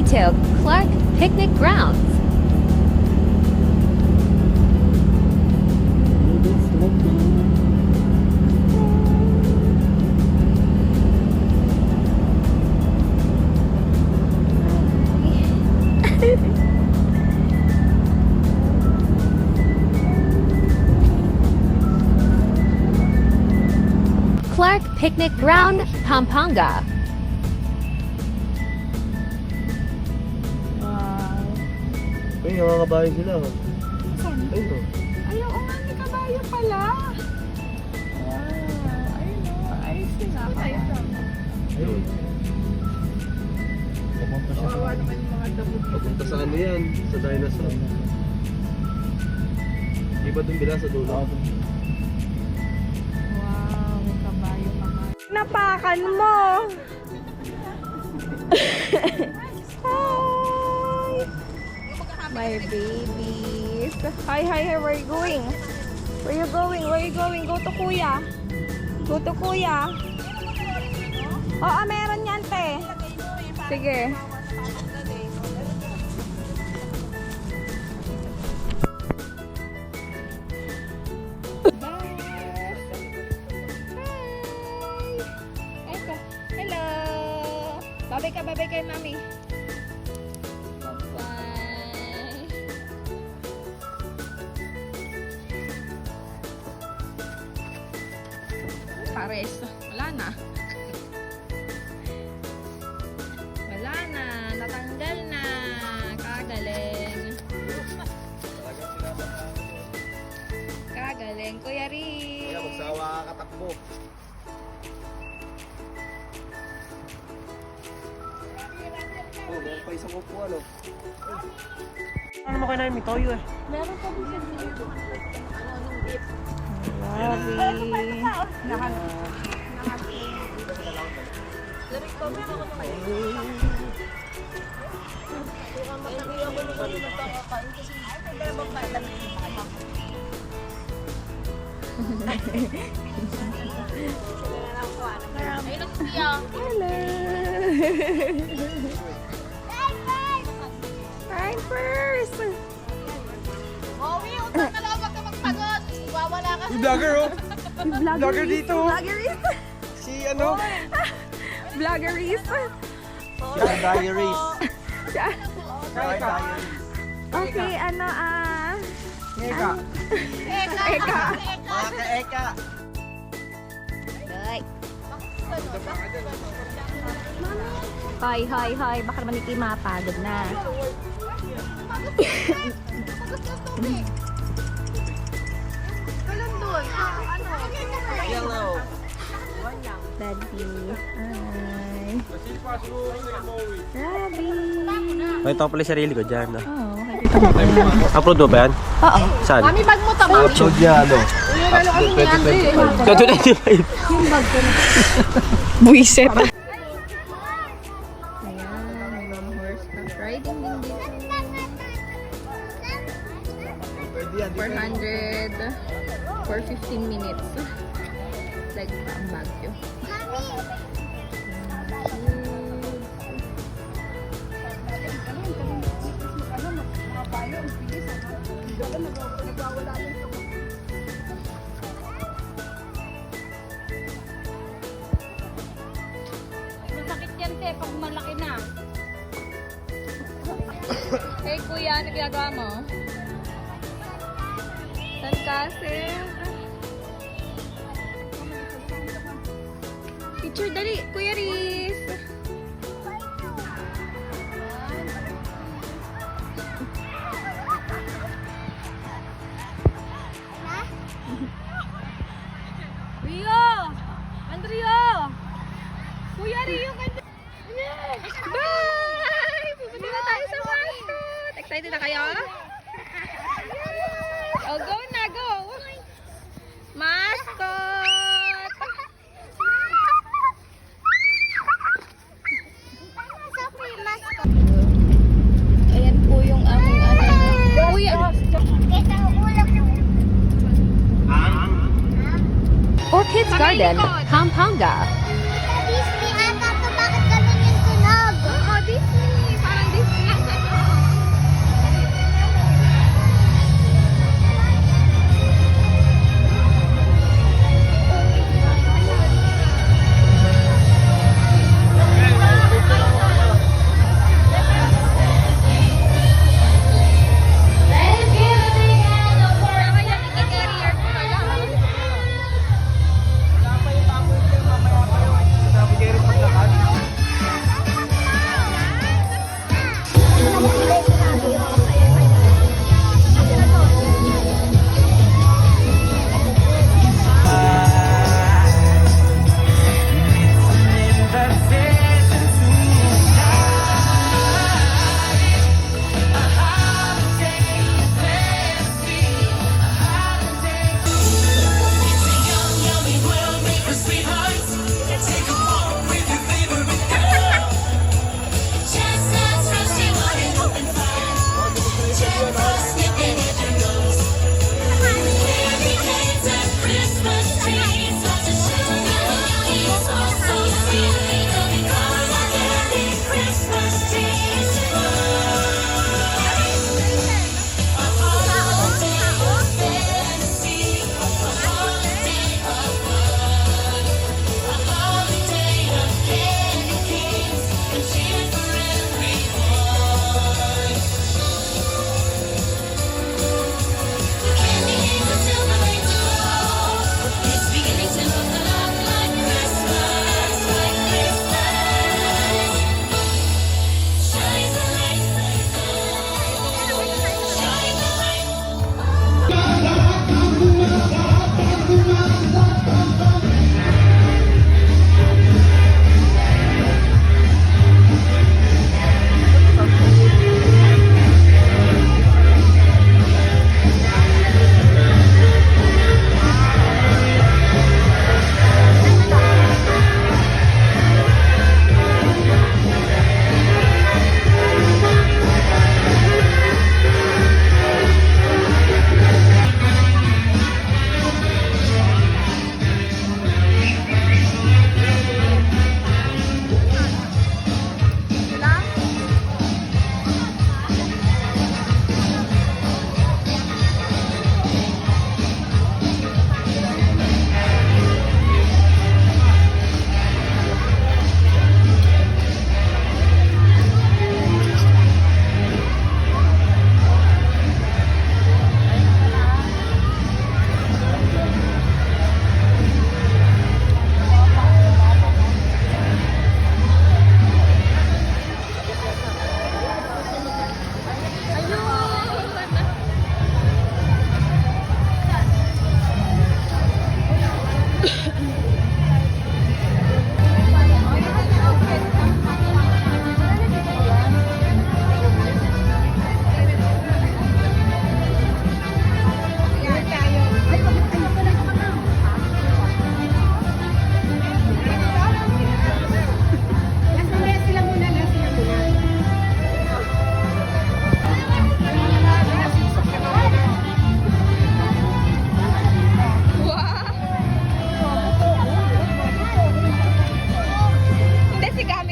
to Clark Picnic Grounds. Clark Picnic Ground, Pampanga. Ay, nakakabahay sila. Saan? Ayun o. Ay, oo nga, may kabayo pala. Ayun o. Ayos din ah. Ayun. Pumunta siya Kawawa naman yung mga damo. Papunta sa ano yan? Sa dinosaur. Iba dun bila sa dulo. Wow, may kabayo pa nga. Napakan mo! Hi! My babies. Hi, hi, hi. Where are you going? Where you going? Where you going? Go to kuya. Go to kuya. Oo, meron yan, te. Sige. Hello. Babay ka, babay kay mami. Bye. Pares. Wala na. Wala na. Natanggal na. Kagaling. Kagaling. Kuya Rick. Kaya magsawa ka katakbo. Oh, meron pa isang upuan o. Ano mo kayo namin toyo eh? Meron pa din siya dito. Lovely. Hello. Hi, first. Yung vlogger oh! Vlogger dito. Vloggeries. Si ano? Vloggeries. Sky Diaries. Siya. Sky Diaries. Okay, ano Eka. Eka. Mga ka-eka. Hoy, hoy, hoy. Baka naman ikaw mapagod na. Yellow. Daddy. Hi. Rabbi. May ito pala yung sarili ko dyan. No? Oh, makikita mo yan. Upload mo ba yan? Oo. Saan? Mami, bag mo tama. Upload niya ano? Upload 2025. Buiset. Ayan, may mga horseback riding din dito. 400 for 15 minutes. Like ang Baguio. Masakit yan, te, pag malaki na. Hey, kuya, ano ginagawa mo? San kasi? Picture dali, Kuya Riz. Rio! Andrio! Kuya Rio, ganda! Bye! Pupunta na tayo sa mascot. Excited na kayo? Oh, go na, go! Mascot! Ayan po yung aming Kuya! Orchids Garden, Pampanga. Oh, Disney! Parang Disney!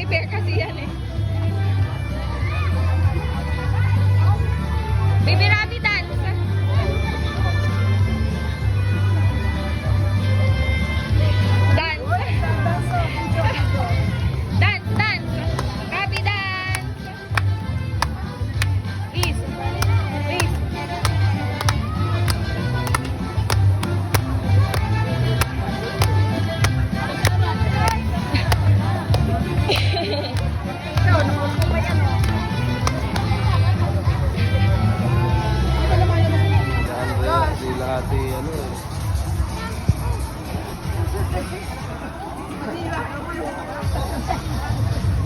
bear kasi yan eh. Baby Rabbit dance. Dance. Dance, dance. Rabbit dance. Please. Please. Di lahat ano eh.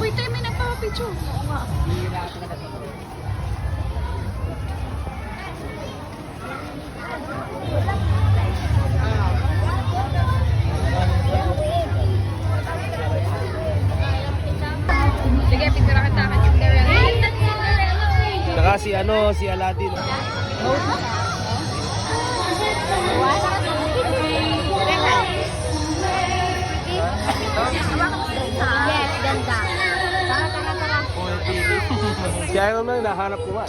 Uy, tayo may nagpapapicture. Sige, picture ka sa akin. Saka si si Aladdin. Yes, ganda. Tara, tara, tara. Si Iron Man, nahanap ko nga.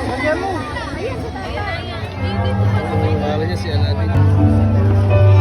Lagyan mo. Pangalan niya si Aladdin.